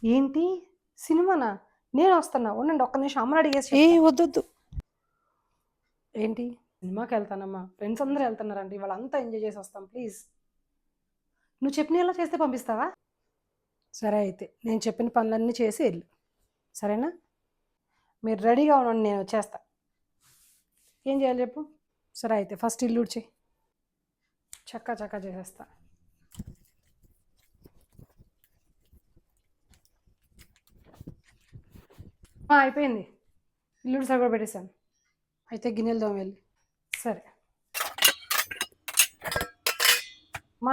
ఏంటి? సినిమానా? నేనొస్తున్నా. ఉండండి ఒక్క నిమిషం అమ్మని అడిగేసి ఏ చెప్తా. వద్దొద్దు. ఏంటి? సినిమాకెళ్తానమ్మా. ఫ్రెండ్స్ అందరూ ఎళ్తున్నారంట. ఇవాళంతా ఎంజాయ్ చేసొస్తాం ప్లీజ్. నువ్వు చెప్పినయల్లా చేస్తే పంపిస్తావా? సరే అయితే. నేను చెప్పిన పనులన్నీ చేసి ఎళ్ళు. సరేనా? మీరు రెడీగా ఉండండి నేనొచ్చేస్తా. ఏం చేయాలి చెప్పు? సరే అయితే ఫస్ట్ ఇల్లు ఊడ్చెయి. చకా చకా చేసేస్తా. అయిపోయింది. ఇల్లు సగం పెట్టేశాను. అయితే గిన్నెలు తోమేళ్ళు. సరే.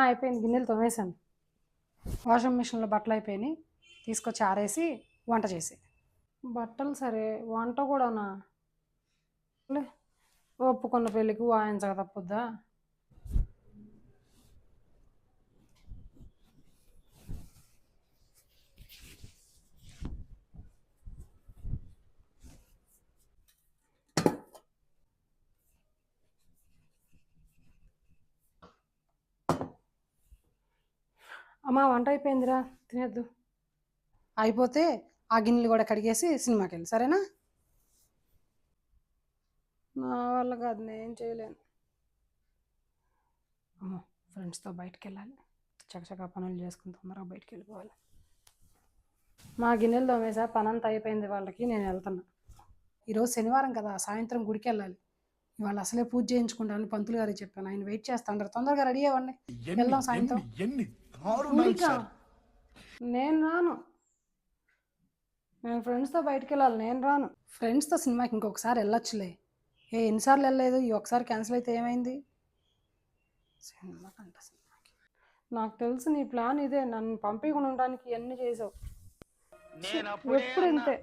అయిపోయింది. గిన్నెలు తోమేశాను. వాషింగ్ మిషన్లో బట్టలు అయిపోయినాయి. తీసుకొచ్చి ఆరేసి వంట చేసి. బట్టలు సరే, వంట కూడానా? లే, ఒప్పుకున్న పెళ్ళికి వాయించక తప్పుద్దా? అమ్మా వంట అయిపోయిందిరా, తినేద్దు. అయిపోతే ఆ గిన్నెలు కూడా కడిగేసి సినిమాకి వెళ్ళి సరేనా? నా వల్ల కాదు, నేను చేయలేను. అమ్మో, ఫ్రెండ్స్తో బయటికి వెళ్ళాలి. చకచకా పనులు చేసుకుని తొందరగా బయటికి వెళ్ళిపోవాలి. మా గిన్నెలు తోమేసా, పనంతా అయిపోయింది వాళ్ళకి. నేను వెళ్తున్నా. ఈరోజు శనివారం కదా, సాయంత్రం గుడికి వెళ్ళాలి. ఇవాళ అసలే పూజ చేయించుకుంటాను పంతులు గారికి చెప్పాను. ఆయన వెయిట్ చేస్తా ఉంటారు. తొందరగా రెడీ అవ్వండి, వెళ్దాం సాయంత్రం. గుడికా? నేను రాను. నేను ఫ్రెండ్స్తో బయటికి వెళ్ళాలి, నేను రాను. ఫ్రెండ్స్తో సినిమాకి ఇంకొకసారి వెళ్ళొచ్చులే. ఎన్నిసార్లు వెళ్ళలేదు, ఈ ఒకసారి క్యాన్సిల్ అయితే ఏమైంది? సినిమాకి. నాకు తెలుసు నీ ప్లాన్ ఇదే, నన్ను పంపించకుండా ఉండడానికి ఇవన్నీ చేసావు. ఎప్పుడు ఇంతే.